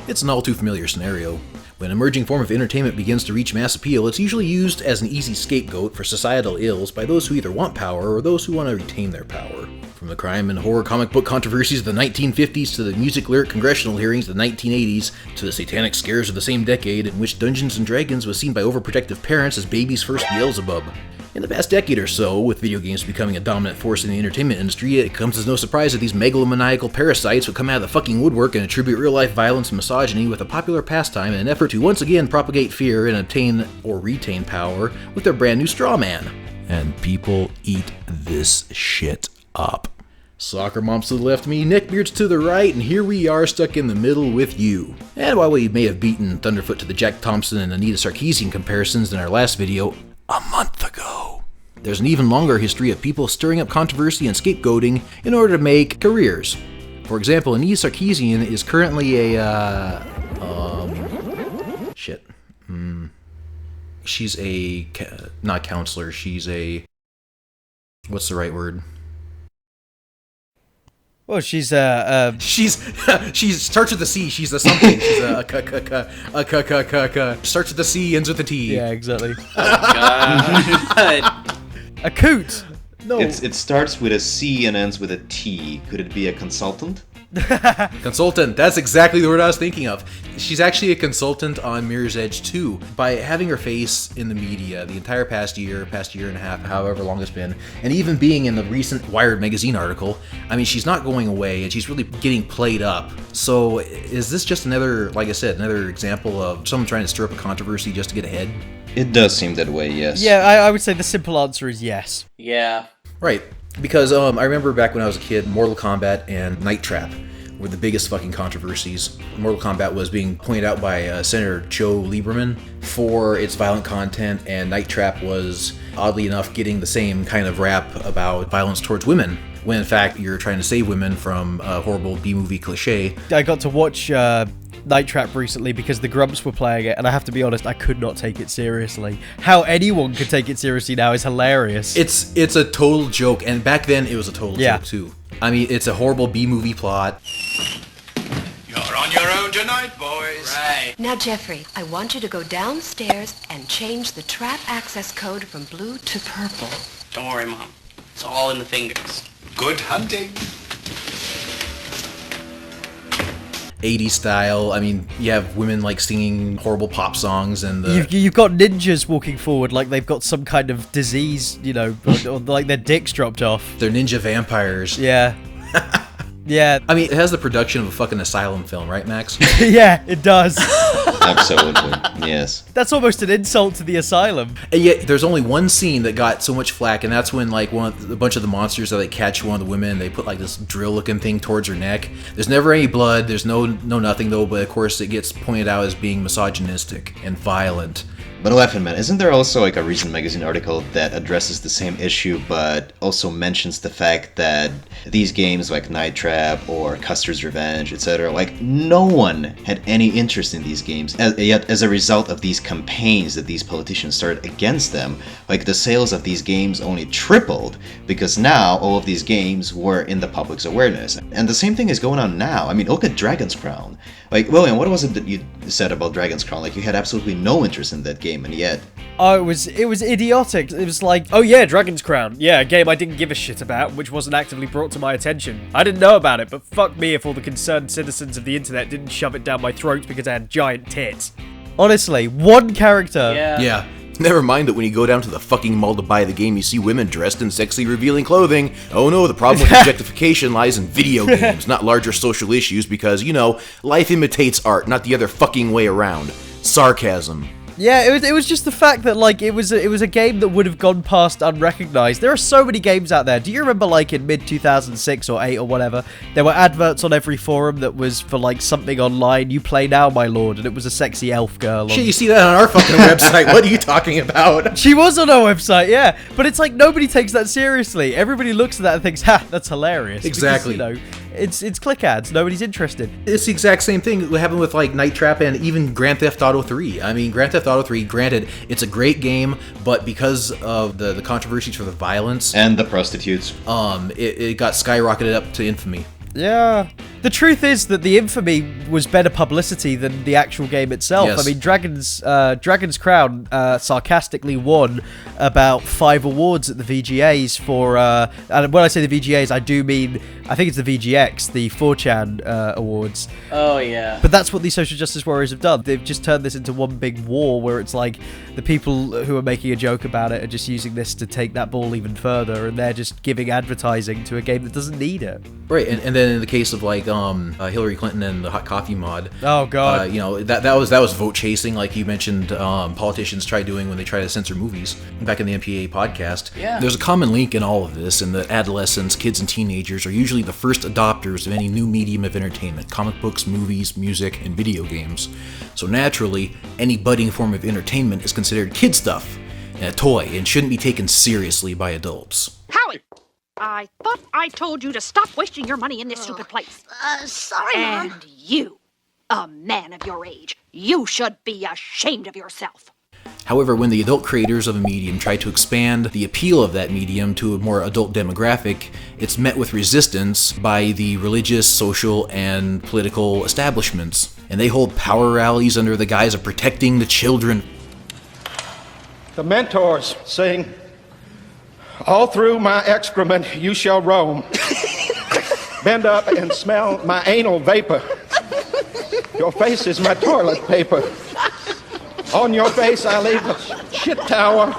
It's an all-too-familiar scenario. When an emerging form of entertainment begins to reach mass appeal, it's usually used as an easy scapegoat for societal ills by those who either want power or those who want to retain their power. From the crime and horror comic book controversies of the 1950s to the music lyric congressional hearings of the 1980s to the satanic scares of the same decade in which Dungeons & Dragons was seen by overprotective parents as baby's first Beelzebub. In the past decade or so, with video games becoming a dominant force in the entertainment industry, it comes as no surprise that these megalomaniacal parasites would come out of the fucking woodwork and attribute real-life violence and misogyny with a popular pastime in an effort to once again propagate fear and obtain or retain power with their brand new straw man. And people eat this shit up. Soccer moms to the left of me, neckbeards to the right, and here we are stuck in the middle with you. And while we may have beaten Thunderfoot to the Jack Thompson and Anita Sarkeesian comparisons in our last video, a month ago, there's an even longer history of people stirring up controversy and scapegoating in order to make careers. For example, Anita Sarkeesian is currently she's a, not counselor, she's a, what's the right word? Well, she's she starts with the C. She's a something. She's a starts with the C, ends with a T. Yeah, exactly. Oh God. A coot. No. It starts with a C and ends with a T. Could it be a consultant? Consultant. That's exactly the word I was thinking of. She's actually a consultant on Mirror's Edge 2. By having her face in the media the entire past year and a half, however long it's been, and even being in the recent Wired magazine article, I mean, she's not going away, and she's really getting played up. So is this just another, like I said, another example of someone trying to stir up a controversy just to get ahead? It does seem that way, yes. Yeah, I would say the simple answer is yes. Yeah. Right. Because I remember back when I was a kid, Mortal Kombat and Night Trap were the biggest fucking controversies. Mortal Kombat was being pointed out by Senator Joe Lieberman for its violent content, and Night Trap was, oddly enough, getting the same kind of rap about violence towards women, when in fact you're trying to save women from a horrible B-movie cliche. I got to watch Night Trap recently because the Grumps were playing it, and I have to be honest, I could not take it seriously. How anyone could take it seriously now is hilarious. It's a total joke, and back then it was a total joke too. I mean, it's a horrible B-movie plot. You're on your own tonight, boys. Right. Now, Jeffrey, I want you to go downstairs and change the trap access code from blue to purple. Don't worry, Mom. It's all in the fingers. Good hunting. 80s style. I mean, you have women like singing horrible pop songs, and you've got ninjas walking forward like they've got some kind of disease, you know, or like their dicks dropped off. They're ninja vampires. Yeah. Yeah. I mean, it has the production of a fucking asylum film, right, Max? Yeah, it does. Absolutely, yes. That's almost an insult to the asylum. And yet, there's only one scene that got so much flack, and that's when, like, a bunch of the monsters that they catch one of the women, they put like this drill-looking thing towards her neck. There's never any blood. There's no nothing though, but of course it gets pointed out as being misogynistic and violent. But laughing man, isn't there also like a recent magazine article that addresses the same issue, but also mentions the fact that these games like Night Trap or Custer's Revenge, etc., like no one had any interest in these games, yet as a result of these campaigns that these politicians started against them, like the sales of these games only tripled because now all of these games were in the public's awareness. And the same thing is going on now. I mean, look at Dragon's Crown. Like, William, what was it that you said about Dragon's Crown? Like, you had absolutely no interest in that game, and yet... Oh, it was idiotic. It was like, oh yeah, Dragon's Crown. Yeah, a game I didn't give a shit about, which wasn't actively brought to my attention. I didn't know about it, but fuck me if all the concerned citizens of the internet didn't shove it down my throat because I had giant tits. Honestly, one character... Yeah. Never mind that when you go down to the fucking mall to buy the game, you see women dressed in sexy revealing clothing. Oh no, the problem with objectification lies in video games, not larger social issues, because, you know, life imitates art, not the other fucking way around. Sarcasm. Yeah, it was just the fact that, like, it was a game that would have gone past unrecognized. There are so many games out there. Do you remember, like, in mid-2006 or 8 or whatever, there were adverts on every forum that was for, like, something online, you play now, my lord, and it was a sexy elf girl. Shit, you see that on our fucking website. What are you talking about? She was on our website, yeah. But it's like, nobody takes that seriously. Everybody looks at that and thinks, ha, that's hilarious. Exactly. Because, you know, it's click ads. Nobody's interested. It's the exact same thing that happened with, like, Night Trap and even Grand Theft Auto 3. I mean, Grand Theft Auto 3, granted, it's a great game, but because of the controversies for the violence... And the prostitutes. It got skyrocketed up to infamy. Yeah. The truth is that the infamy was better publicity than the actual game itself. Yes. I mean, Dragon's Crown sarcastically won about 5 awards at the VGAs for, and when I say the VGAs, I do mean, I think it's the VGX, the 4chan awards. Oh, yeah. But that's what these social justice warriors have done. They've just turned this into one big war where it's like the people who are making a joke about it are just using this to take that ball even further, and they're just giving advertising to a game that doesn't need it. Right, and then in the case of like Hillary Clinton and the hot coffee mod, oh god, that was vote chasing, like you mentioned. Politicians try doing when they try to censor movies. Back in the MPA podcast, yeah. There's a common link in all of this, in that adolescents, kids, and teenagers are usually the first adopters of any new medium of entertainment: comic books, movies, music, and video games. So naturally, any budding form of entertainment is considered kid stuff and a toy, and shouldn't be taken seriously by adults. Howie! I thought I told you to stop wasting your money in this stupid place. Sorry, Mom. And you, a man of your age, you should be ashamed of yourself. However, when the adult creators of a medium try to expand the appeal of that medium to a more adult demographic, it's met with resistance by the religious, social, and political establishments. And they hold power rallies under the guise of protecting the children. The mentors sing, "All through my excrement you shall roam. Bend up and smell my anal vapor. Your face is my toilet paper. On your face I leave a shit tower.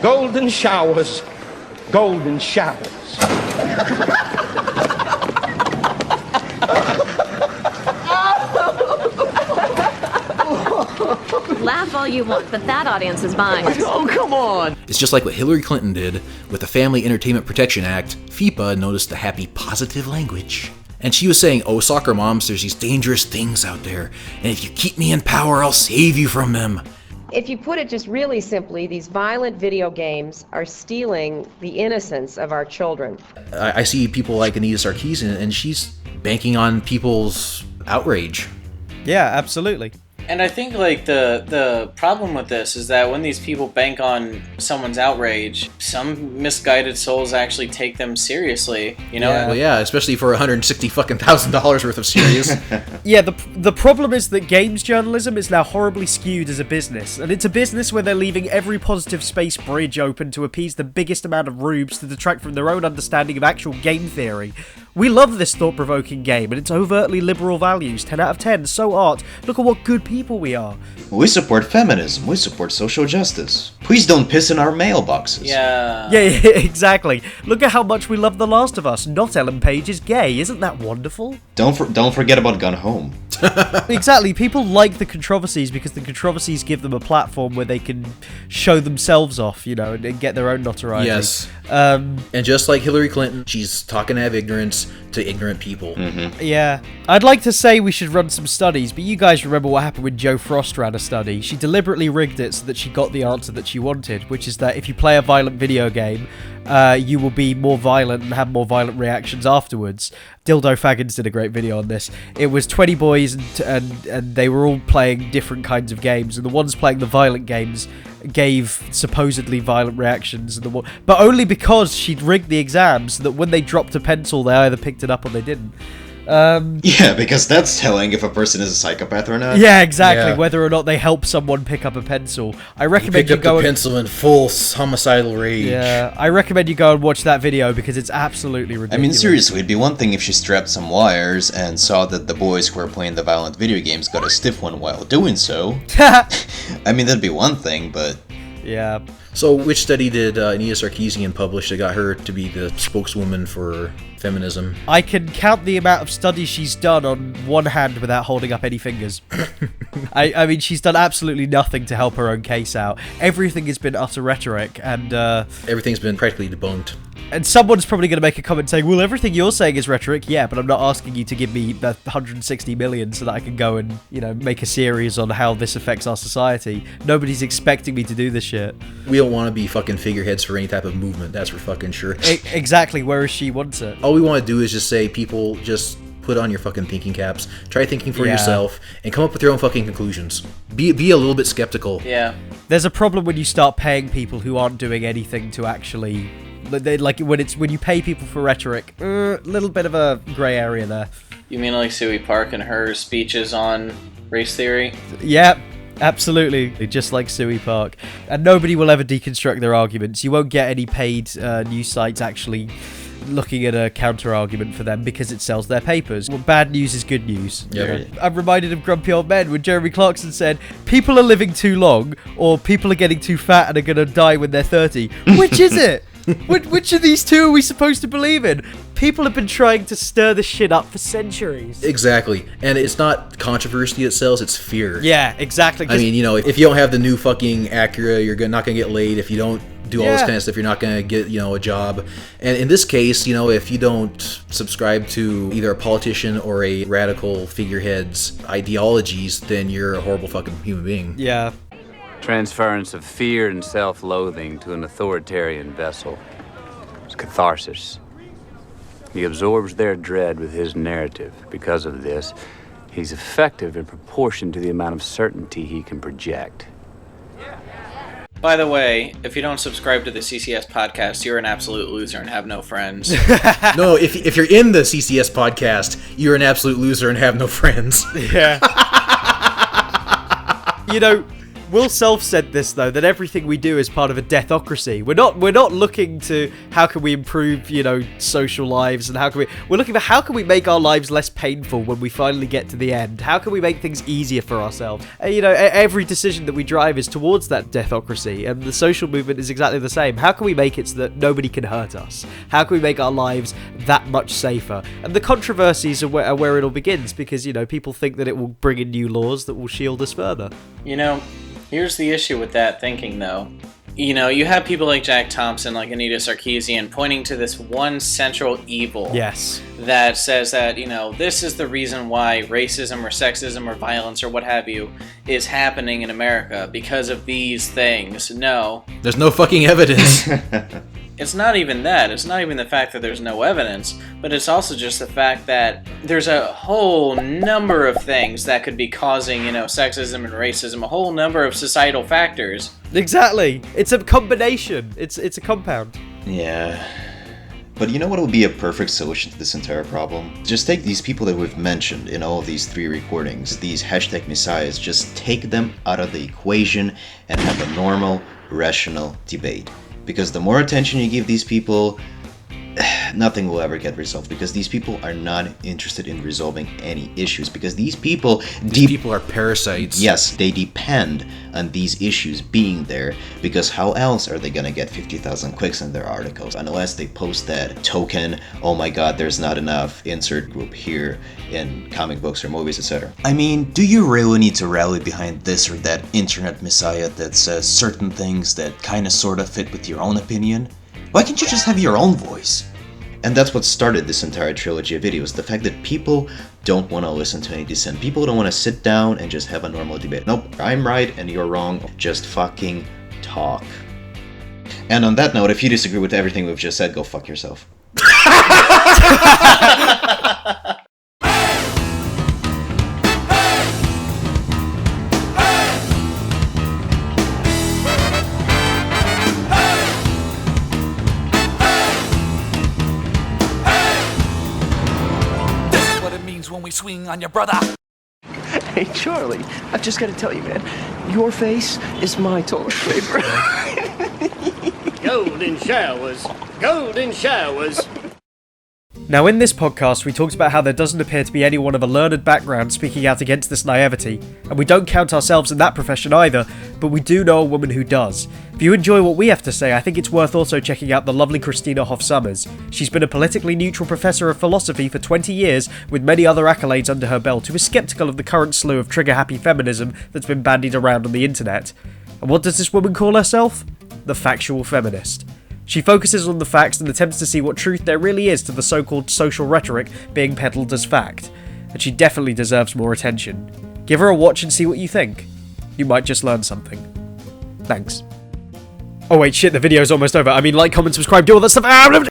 Golden showers, golden showers." Laugh all you want, but that audience is mine. Oh, come on! It's just like what Hillary Clinton did with the Family Entertainment Protection Act. FIPA noticed the happy, positive language. And she was saying, "Oh, soccer moms, there's these dangerous things out there, and if you keep me in power, I'll save you from them." If you put it just really simply, these violent video games are stealing the innocence of our children. I see people like Anita Sarkeesian, and she's banking on people's outrage. Yeah, absolutely. And I think, like, the problem with this is that when these people bank on someone's outrage, some misguided souls actually take them seriously, you know? Yeah. Well, yeah, especially for $160,000 worth of series. Yeah, the problem is that games journalism is now horribly skewed as a business, and it's a business where they're leaving every positive space bridge open to appease the biggest amount of rubes to detract from their own understanding of actual game theory. We love this thought-provoking game, and its overtly liberal values, 10 out of 10, so art. Look at what good people we are. We support feminism. We support social justice. Please don't piss in our mailboxes. Yeah. Yeah, exactly. Look at how much we love The Last of Us. Not Ellen Page is gay. Isn't that wonderful? Don't forget about Gone Home. Exactly. People like the controversies because the controversies give them a platform where they can show themselves off, you know, and get their own notoriety. Yes. And just like Hillary Clinton, she's talking out of ignorance to ignorant people. Mm-hmm. Yeah. I'd like to say we should run some studies, but you guys remember what happened when Joe Frost ran a study. She deliberately rigged it so that she got the answer that she wanted, which is that if you play a violent video game, you will be more violent and have more violent reactions afterwards. Dildo Faggins did a great video on this. It was 20 boys and they were all playing different kinds of games, and the ones playing the violent games gave supposedly violent reactions, and but only because she'd rigged the exams so that when they dropped a pencil, they either picked it up or they didn't. Yeah, because that's telling if a person is a psychopath or not. Yeah, exactly. Yeah. Whether or not they help someone pick up a pencil. I recommend Picked you up go the and, pencil in full homicidal rage. Yeah, I recommend you go and watch that video because it's absolutely ridiculous. I mean, seriously, it'd be one thing if she strapped some wires and saw that the boys who were playing the violent video games got a stiff one while doing so. I mean, that'd be one thing, but... Yeah. So, which study did Anita Sarkeesian publish that got her to be the spokeswoman for feminism? I can count the amount of studies she's done on one hand without holding up any fingers. I mean, she's done absolutely nothing to help her own case out. Everything has been utter rhetoric, and everything's been practically debunked. And someone's probably going to make a comment saying, well, everything you're saying is rhetoric. Yeah, but I'm not asking you to give me the 160 million so that I can go and, you know, make a series on how this affects our society. Nobody's expecting me to do this shit. We don't want to be fucking figureheads for any type of movement, that's for fucking sure. Exactly, whereas she wants it. All we want to do is just say, people, just put on your fucking thinking caps, try thinking for yourself, and come up with your own fucking conclusions. Be a little bit skeptical. Yeah. There's a problem when you start paying people who aren't doing anything to actually... Like when you pay people for rhetoric, little bit of a grey area there. You mean like Suey Park and her speeches on race theory? Yep. Absolutely, just like Suey Park. And nobody will ever deconstruct their arguments. You won't get any paid news sites actually looking at a counter-argument for them because it sells their papers. Well, bad news is good news. Yeah. I'm reminded of Grumpy Old Men when Jeremy Clarkson said, people are living too long, or people are getting too fat and are going to die when they're 30. Which is it? Which of these two are we supposed to believe in? People have been trying to stir this shit up for centuries. Exactly. And it's not controversy it sells, it's fear. Yeah, exactly. I mean, you know, if you don't have the new fucking Acura, you're not going to get laid. If you don't do all this kind of stuff, you're not going to get, you know, a job. And in this case, you know, if you don't subscribe to either a politician or a radical figurehead's ideologies, then you're a horrible fucking human being. Yeah. Transference of fear and self-loathing to an authoritarian vessel. It's catharsis. He absorbs their dread with his narrative. Because of this, he's effective in proportion to the amount of certainty he can project. By the way, if you don't subscribe to the CCS podcast, you're an absolute loser and have no friends. No, if you're in the CCS podcast, you're an absolute loser and have no friends. Yeah. You know, Will Self said this though, that everything we do is part of a deathocracy. We're not looking to how can we improve, you know, social lives, and we're looking for how can we make our lives less painful when we finally get to the end. How can we make things easier for ourselves? You know, every decision that we drive is towards that deathocracy, and the social movement is exactly the same. How can we make it so that nobody can hurt us? How can we make our lives that much safer? And the controversies are where it all begins, because, you know, people think that it will bring in new laws that will shield us further. You know, here's the issue with that thinking, though. You know, you have people like Jack Thompson, like Anita Sarkeesian, pointing to this one central evil. Yes. That says that, you know, this is the reason why racism or sexism or violence or what have you is happening in America, because of these things. No. There's no fucking evidence. It's not even that. It's not even the fact that there's no evidence, but it's also just the fact that there's a whole number of things that could be causing, you know, sexism and racism, a whole number of societal factors. Exactly. It's a combination. It's a compound. Yeah. But you know what would be a perfect solution to this entire problem? Just take these people that we've mentioned in all of these 3 recordings, these hashtag messiahs, just take them out of the equation and have a normal, rational debate. Because the more attention you give these people, nothing will ever get resolved, because these people are not interested in resolving any issues, because these people are parasites. Yes, they depend on these issues being there, because how else are they gonna get 50,000 clicks in their articles unless they post that token, oh my god, there's not enough insert group here in comic books or movies, etc. I mean, do you really need to rally behind this or that internet messiah that says certain things that kinda sorta fit with your own opinion? Why can't you just have your own voice? And that's what started this entire trilogy of videos, the fact that people don't want to listen to any dissent. People don't want to sit down and just have a normal debate. Nope, I'm right and you're wrong. Just fucking talk. And on that note, if you disagree with everything we've just said, go fuck yourself. When we swing on your brother. Hey Charlie, I've just got to tell you, man, your face is my toilet paper. Golden showers, golden showers. Now, in this podcast, we talked about how there doesn't appear to be anyone of a learned background speaking out against this naivety, and we don't count ourselves in that profession either, but we do know a woman who does. If you enjoy what we have to say, I think it's worth also checking out the lovely Christina Hoff Sommers. She's been a politically neutral professor of philosophy for 20 years, with many other accolades under her belt, who is skeptical of the current slew of trigger-happy feminism that's been bandied around on the internet. And what does this woman call herself? The factual feminist. She focuses on the facts and attempts to see what truth there really is to the so-called social rhetoric being peddled as fact. And she definitely deserves more attention. Give her a watch and see what you think. You might just learn something. Thanks. Oh wait, shit, the video's almost over. I mean, like, comment, subscribe, do all that stuff.